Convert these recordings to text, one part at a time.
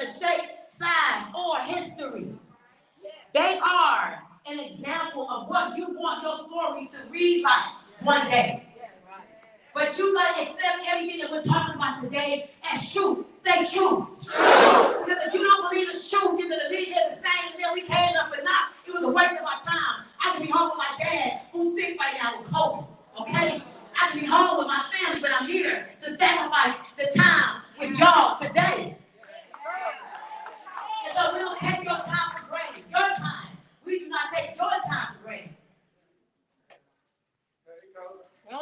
matter shape, size, or history. They are an example of what you want your story to read like one day. But you got to accept everything that we're talking about today as truth. Say truth. Because if you don't believe it's true, you're going to leave here the same, and then we came up or not. It was a waste of our time. I can be home with my dad, who's sick right now with COVID. Okay? I can be home with my family, but I'm here to sacrifice the time with y'all today. And so we don't take your time for granted. Your time. We do not take your time for granted.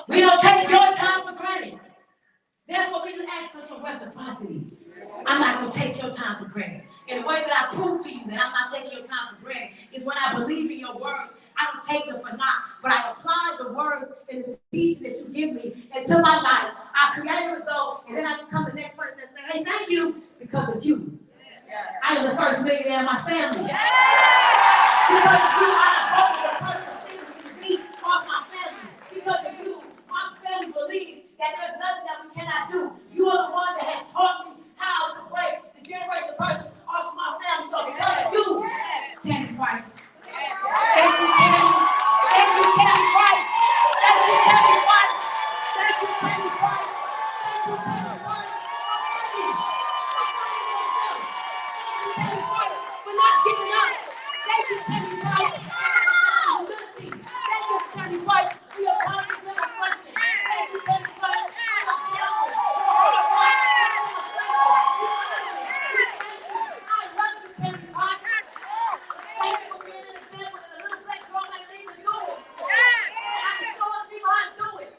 We don't take your time for granted. Therefore, we just ask for some reciprocity. I'm not going to take your time for granted. And the way that I prove to you that I'm not taking your time for granted is when I believe in your word. I don't take them for naught, but I apply the words and the teaching that you give me into my life. I create a result, and then I become the next person that say, hey, thank you, because of you. I am the first millionaire in my family. Because of you, I am the first person to off my family. Because of you, my family believes that there's nothing that we cannot do. You are the one that has taught me how to break the generational person off my family. So because of you, Tammy Price. Thank you, Tammy. Thank you, Tammy Price. Thank you, Tammy Price. Thank you, Tammy Price. Thank you, Tammy Price. Thank you, Tammy Price, for not giving up. Thank you, Tammy Price. Thank you, Tammy Price, for your confidence and question. Thank you, Tammy Price, for your skill. I love you, Tammy Price. Thank you for being an example of a little black girl like me to do it. I can show other people how to do it.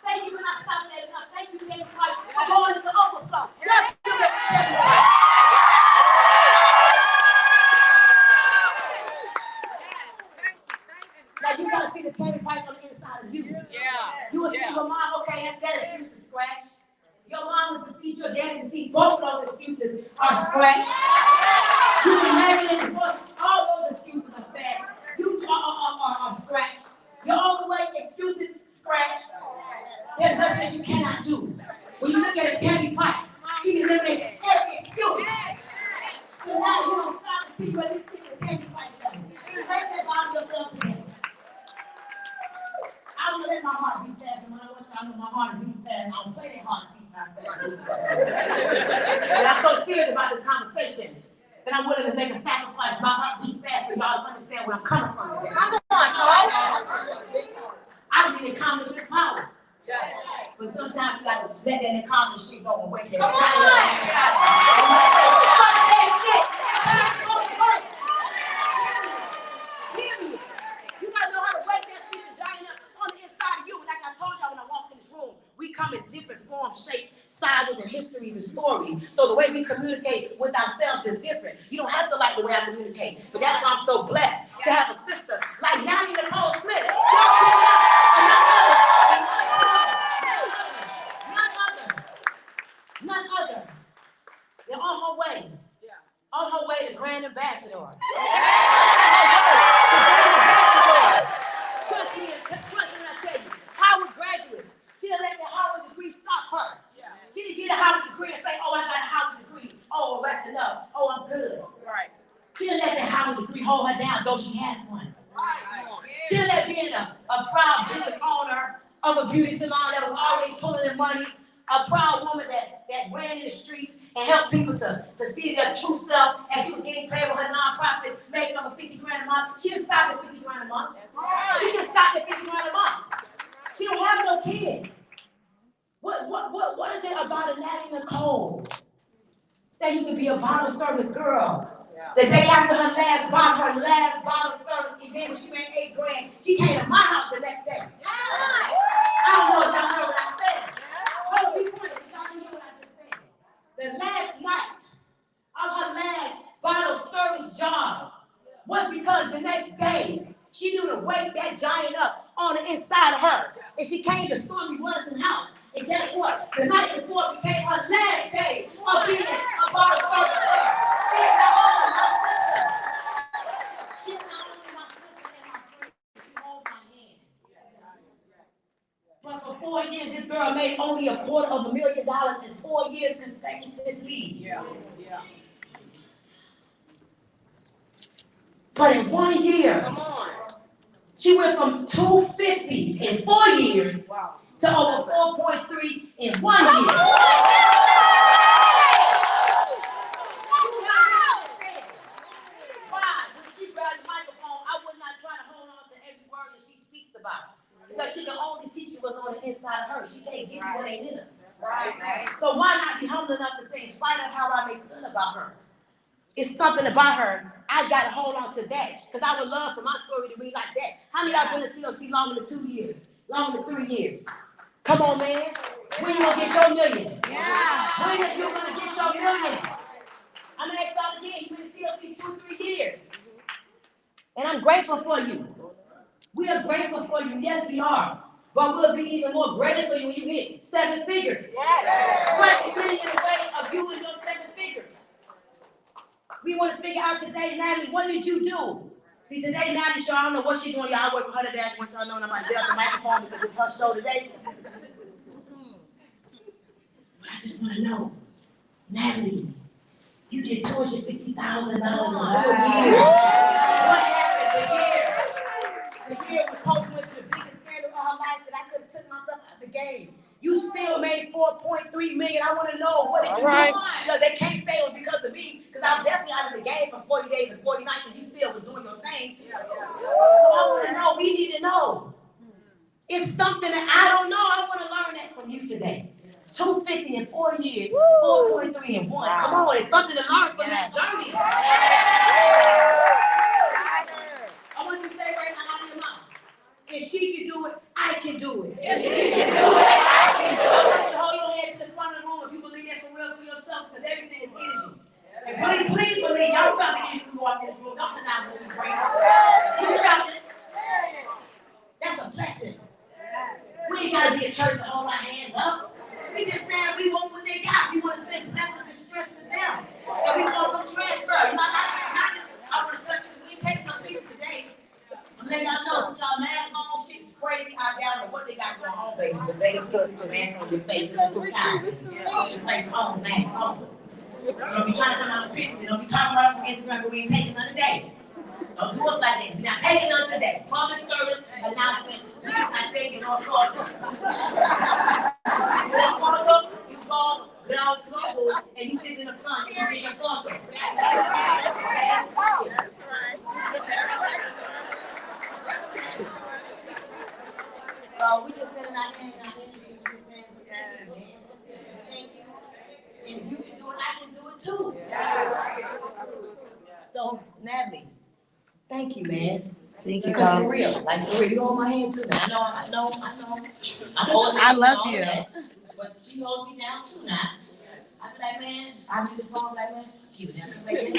Thank you for not stopping that enough. Thank you, Tammy Price, for going into overflow. Let's do it, Tammy Price. Now you gotta see the Tammy Price on the inside of you. You will see your mom, okay, that excuse is scratched. Your mom is deceased, your dad is deceased. Both of those excuses are scratched. You can imagine it before. All those excuses are bad. You are scratched. Your overweight excuses scratched. There's nothing that you cannot do. When you look at a Tammy Price, she can eliminate every excuse. So now you don't stop and see where this thing is Tammy Price level. Raise that bottom of yourself today. I don't let my heart beat fast, and when I want y'all to know my heart is beating fast, I don't play that heart beat fast. And I'm so serious about this conversation that I'm willing to make a sacrifice. My heart beat fast for y'all to understand where I'm coming from today. Come on, coach. I don't need a common good power. But sometimes you gotta let that common shit go away. Come on! Fuck that shit! Period. You gotta know how to break that secret giant up on the inside of you. Like I told y'all when I walked in this room, we come in different forms, shapes, sizes, and histories and stories. So the way we communicate with ourselves is different. You don't have to like the way I communicate. But that's why I'm so blessed to have a sister like Nanny Nicole Smith. None other. They're on her way. On her way to Grand Ambassador. Trust me when I tell you. Howard graduate. She didn't let the Howard degree stop her. She didn't get a Howard degree and say, oh, I got a Howard degree. Oh, rest enough. Oh, I'm good. Right. She didn't let the Howard degree hold her down, though she has one. She didn't let being a proud business owner of a beauty salon that was always pulling in money, a proud woman that ran in the streets and helped people to see their true self, and she was getting paid with her nonprofit, making over 50 grand a month. She didn't stop at 50 grand a month. She just stopped at 50 grand a month. She don't have no kids. What is it about a Nanny Nicole that used to be a bottle service girl? The day after her last bottle service event when she made 8 grand, she came to my house the next day. I don't know if y'all heard what I said. Hold on, be quiet. Y'all didn't hear what I just said. The last night of her last bottle service job was because the next day she knew to wake that giant up on the inside of her. And she came to Stormy Wellington house. And guess what? The night before became her last day of being a bottle service girl. She is not only my sister. She is not only my sister and my friend. She holds my hand. But for 4 years, this girl made only $250,000 in 4 years consecutively. But in 1 year, she went from 250 in 4 years to over 4.3 in 1 year. Because she can only teach you what's on the inside of her. She can't give you what ain't in her. Right. So why not be humble enough to say, in spite of how I may feel about her, it's something about her, I got to hold on to that. Because I would love for my story to be like that. How many of y'all been to TLC longer than 2 years? Longer than 3 years? Come on, man. When you going to get your million? Yeah. When are you going to get your million? I'm going to ask y'all again. You've been to TLC 2-3 years. And I'm grateful for you. We are grateful for you. Yes, we are. But we'll be even more grateful for you when you hit 7 figures. What's getting in the way of you and your 7 figures? We want to figure out today, Natalie, what did you do? See, today, Natalie, I don't know what she's doing. Y'all work with her today. I just want to know I'm about to get off the microphone because it's her show today. But I just want to know, Natalie, you did $250,000 in a year. What happened the year? The year when Coach went through the biggest scandal of her life that I could have took myself out of the game. You still made $4.3 million. I want to know, what did you do? Because they can't say it was because of me, because I was definitely out of the game for 40 days and 40 nights, and you still was doing your thing. So I want to know. We need to know. It's something that I don't know. I want to learn that from you today. 250 in 4 years, 4.3 in 1. Come on, it's something to learn from that journey. I want you to say right now out of your mouth, if she can do it, I can do it. If she can do it, I can do it. I want you to hold your head to the front of the room if you believe that for real for yourself, because everything is energy. And please believe, y'all felt the energy when you walk in this room. Don't deny what we bring. You felt it. That's a blessing. We ain't got to be a church to hold our hands up. We just saying we want what they got. We want to send blessings and strength to them. And we want them transfer. You know, not just I want to touch you. We ain't taking no pieces today. I'm letting y'all know, put y'all mask on. Shit is crazy out there. I don't know what they got going on, baby. But baby, put some mask on your face. It's a good time. Put your face on, mask on. Don't be trying to turn on the pictures. Don't be talking about it from Instagram, but we ain't taking none today. Don't do us like that. We're not taking none today. Public service announcement. We're not taking no call. You go, get out the booth, and you sit in the front and you bring your phone. So we just sending our hands, our energy, thank you. And if you can do it, I can do it too. So, Natalie, thank you, man. Thank you, because for real, like for real, you hold my hand too. I know. I love you. That, but she holds me down too now. I be like, man, I do the phone like, man, fuck you. Now come back in. And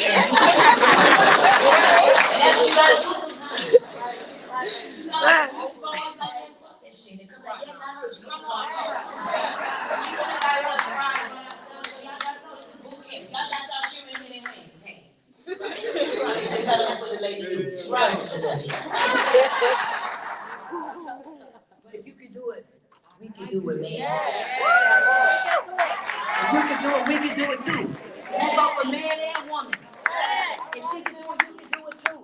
that's what you gotta do sometimes. You gotta hold the phone like, man, fuck that shit. And come back, yes, I heard you. Come on. Y'all gotta know this is boot camp. Y'all got y'all children in their hand. Hey. That's what the lady do. She runs to the But if you can do it, we can do it, man. If you can do it, we can do it too. That go for man and woman. If she can do it, you can do it too.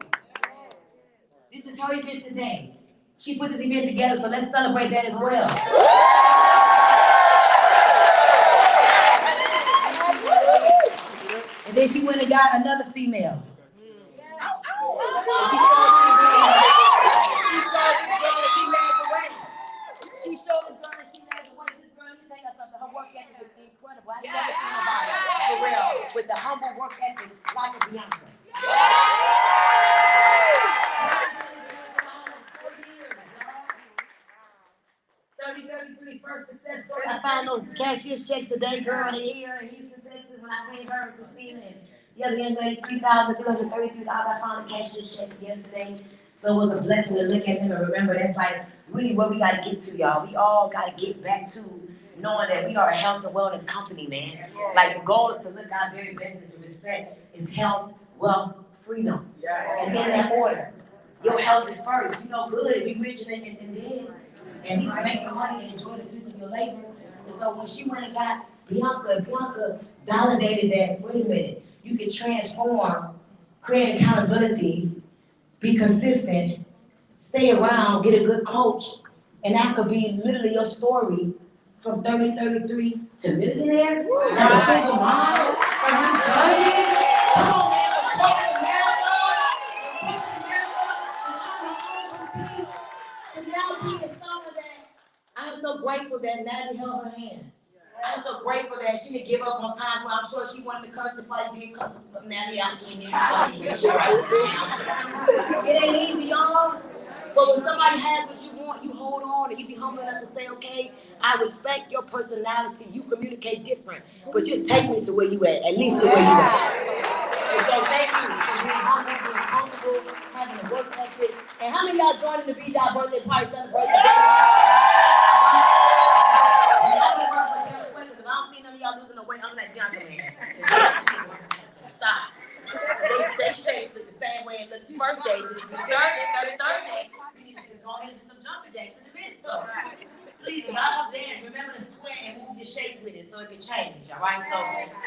This is her event today. She put this event together, so let's celebrate that as well. And then she went and got another female. She showed this girl and she led the way. She showed this girl and she led the way. This girl, let me tell you something. Her work ethic is incredible. I never seen nobody for real with the humble work ethic like a Bianca. 33 first success story. I found those cashier checks today, girl, in here in Houston, Texas, when I paid her and Christina and the other young lady $3,333. I found the cashier checks yesterday. So it was a blessing to look at them and remember that's like really what we got to get to, y'all. We all got to get back to knowing that we are a health and wellness company, man. Like the goal is to look our very best and to respect is health, wealth, freedom. And in that order. Your health is first. You know good if you're rich and then. And he's making money and enjoy the fruits of your labor. And so when she went and got Bianca validated that, wait a minute, can transform, create accountability, be consistent, stay around, get a good coach, and that could be literally your story from 33 to millionaire. As a single mom, from New Jersey. Come on, man, and now being someone that I'm so grateful that Natalie held her hand. I'm so grateful that she didn't give up on times when I'm sure she wanted to curse, and probably did cuss Natalie out between you. It ain't easy, y'all. But when somebody has what you want, you hold on and you be humble enough to say, okay, I respect your personality. You communicate different, but just take me to where you at least to where you at. And so thank you for being humble, being comfortable, having a work ethic. And how many of y'all joining the B-Dot birthday party celebrating today? Y'all losing the weight, I'm like Bianca, man. Stop. They stay shaped look the same way and look the first day, the 33rd day. You need to just go ahead and do some jumping jacks in a minute. So please, when y'all dance, remember to sweat and move your shape with it so it can change. All right.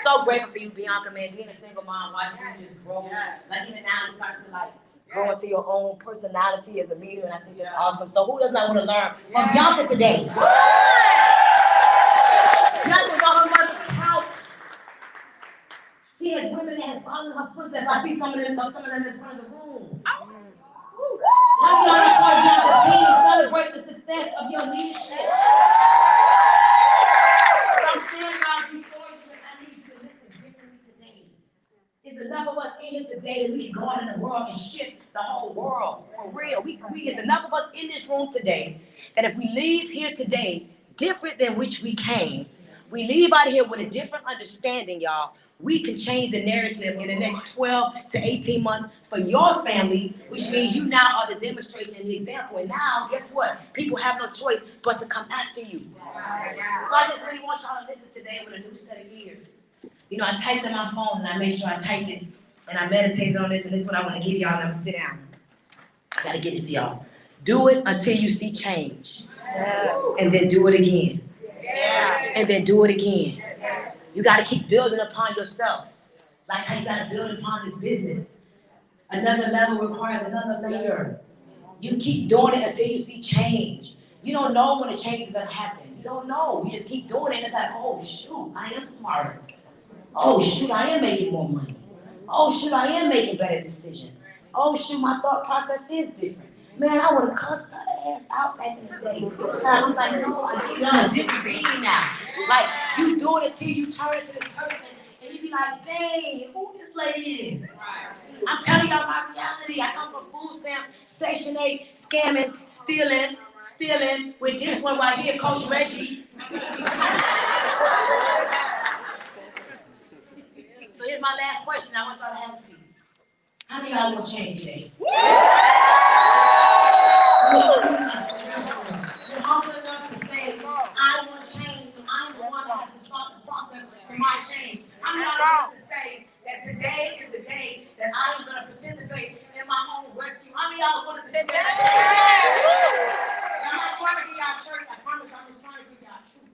So grateful for you, Bianca, man. Being a single mom, watching you just grow. Like even now, you're starting to like grow into your own personality as a leader, and I think that's awesome. So who does not want to learn from Bianca today? Bianca's on her mother's couch. She has women that have followed her footsteps. I see some of them in front of the room. How do y'all call Bianca's team celebrate the success of your leadership? I'm sharing y'all these stories because I need you to listen differently today. There's enough of us in here today that we can go out in the world and shift the whole world for real. There's enough of us in this room today, and if we leave here today different than which we came, we leave out of here with a different understanding, y'all. We can change the narrative in the next 12 to 18 months for your family, which means you now are the demonstration and the example. And now, guess what? People have no choice but to come after you. So I just really want y'all to listen today with a new set of ears. You know, I typed in my phone and I made sure I typed it and I meditated on this, and this is what I want to give y'all, and I'm going to sit down. I got to get this to y'all. Do it until you see change. And then do it again. And then do it again. You got to keep building upon yourself. Like how you got to build upon this business. Another level requires another layer. You keep doing it until you see change. You don't know when the change is going to happen. You don't know. You just keep doing it. It's like, oh, shoot, I am smarter. Oh, shoot, I am making more money. Oh, shoot, I am making better decisions. Oh, shoot, my thought process is different. Man, I would have cussed her ass out back in the day. This time, I'm like, no, I'm a different being now. Like, you do it until you turn into this person, and you be like, dang, who this lady is? I'm telling y'all my reality. I come from food stamps, Section 8, scamming, stealing, with this one right here, Coach Reggie. So here's my last question. I want y'all to have a seat. How many of y'all want to change today? You're humble enough to say, I want change, and I'm the one that has to start the process to my change. I'm not enough to say that today is the day that I am going to participate in my own rescue. How many of y'all want to say that? I'm not trying to get y'all church. I promise I'm just trying to give y'all truth.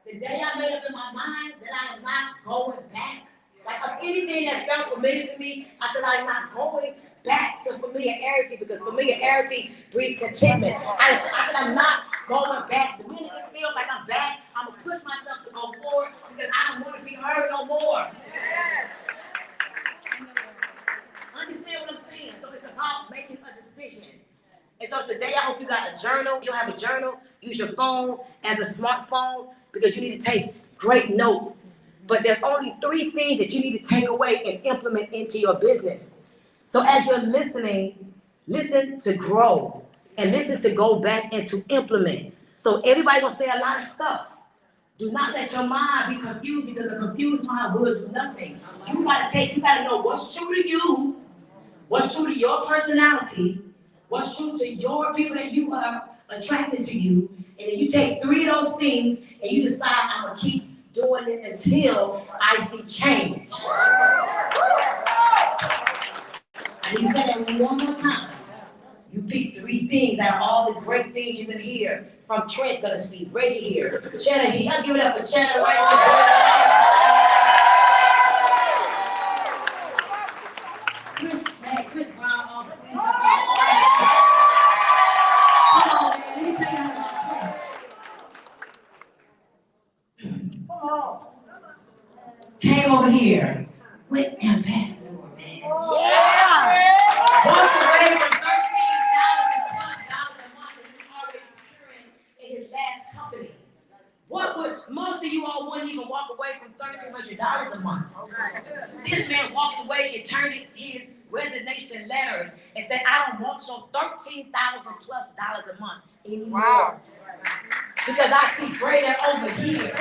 The day I made up in my mind that I am not going back, like of anything that felt familiar to me, I said I am not going back to familiarity, because familiarity breeds contentment. I said I'm not going back. The minute it feels like I'm back, I'm going to push myself to go forward because I don't want to be hurt no more. Understand what I'm saying? So it's about making a decision. And so today I hope you got a journal. You don't have a journal, use your phone as a smartphone because you need to take great notes. But there's only 3 things that you need to take away and implement into your business. So as you're listening, listen to grow and listen to go back and to implement. So everybody gonna say a lot of stuff. Do not let your mind be confused, because a confused mind will do nothing. You gotta know what's true to you, what's true to your personality, what's true to your people that you are attracted to you, and then you take 3 of those things and you decide, I'm gonna keep doing it until I see change. I need to say that one more time. You pick 3 things out of all the great things you're gonna hear from Trent gonna speak, Reggie here, Cheddar here. Y'all give it up for Cheddar right here with Ambassador, man. Yeah. Walked away from $13,000+ a month that he already securing in his last company. What would most of you all wouldn't even walk away from $1,300 a month? This man walked away and turned in his resignation letters and said, I don't want your $13,000+ a month anymore. Wow. Because I see greater over here.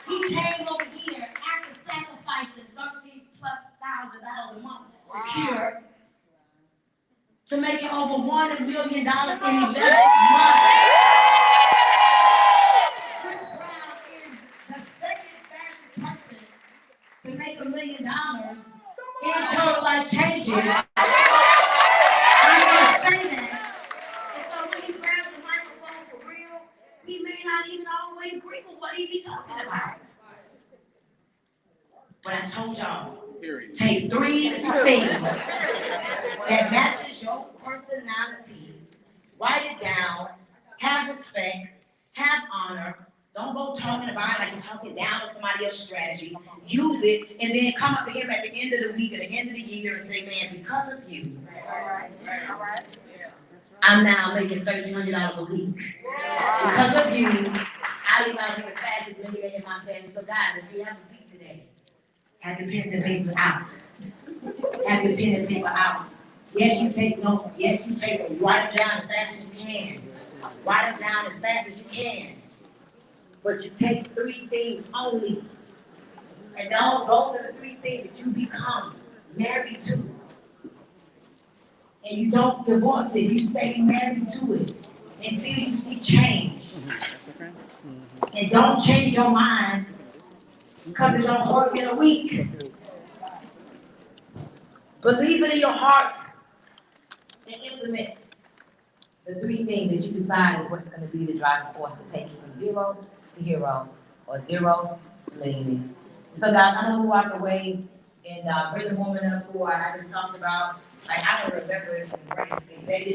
He came over here after sacrificing $13,000+ a month secure to making over $1 million in 11 months. Chris Brown is the second fastest person to make $1 million in total life changes. I must say that. And so when he grabs the microphone for real, he may not even always agree with what he be talking about. But I told y'all, take 3 things that matches your personality, write it down, have respect, have honor. Don't go talking about it like you're talking down to somebody else's strategy. Use it, and then come up to him at the end of the week, at the end of the year, and say, man, because of you, I'm now making $1,300 a week. Because of you, I leave out to be the fastest millionaire in my family. So guys, if you have a seat today, have your pens and paper out. Have your pen and paper out. Yes, you take notes. Yes, you take them. Write them down as fast as you can. Write them down as fast as you can. But you take 3 things only. And those are the 3 things that you become married to. And you don't divorce it. You stay married to it until you see change. And don't change your mind because it don't work in a week. Believe it in your heart and implement the 3 things that you decide is what's going to be the driving force to take you from 0 to hero or 0 to millionaire. So guys, I'm going to walk away and bring the woman up who I just talked about. Like, I don't remember if they did